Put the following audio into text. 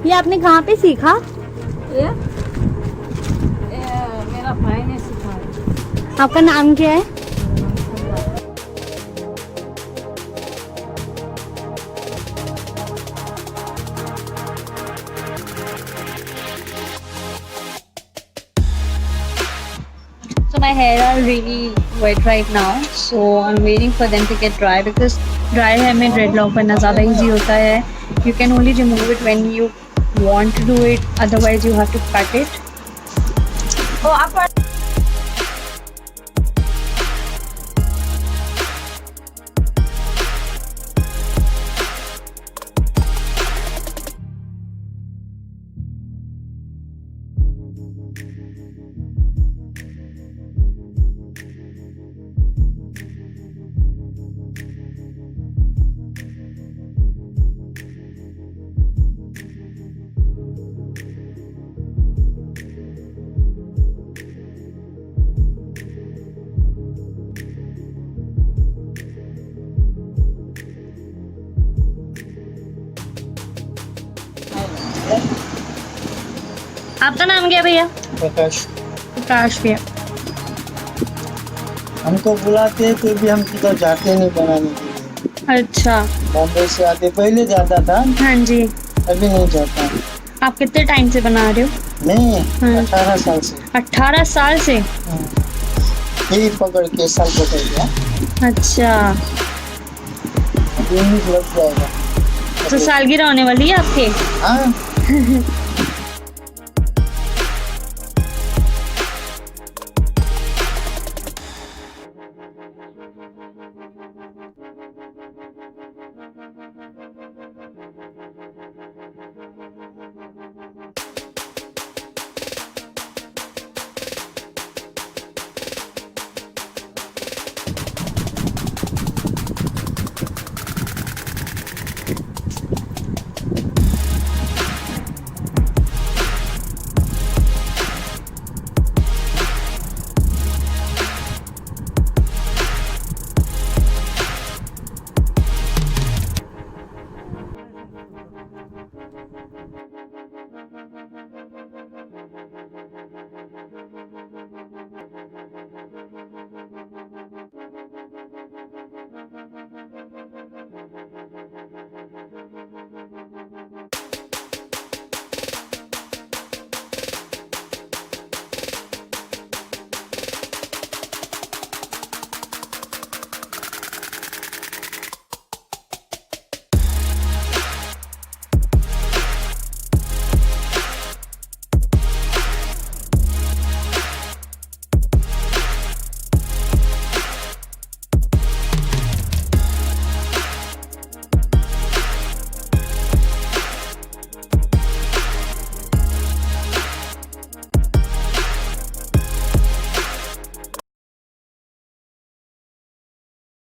ये आपने कहाँ पे सीखा? ये मेरा भाई ने सिखाया। आपका नाम क्या है? So my hair are really wet right now, so I'm waiting for them to get dry because dry hair में dreadlock करना ज़्यादा easy होता है. You can only remove it when you want to do it, otherwise you have to cut it. तो आप आपका नाम क्या है भैया? प्रकाश। प्रकाश भैया। हमको बुलाते हैं तो भी हम किधर जाते नहीं बनाने के लिए। अच्छा। बॉम्बे से आते, पहले जाता था, हाँ जी। अभी नहीं जाता। आप कितने टाइम से बना रहे हो? मैं हाँ। 18 साल से। 18 साल से? यही पकड़ के साल पकड़ गया। अच्छा, अभी लग जाएगा। तो सालगिरह होने वाली है आपके? हाँ।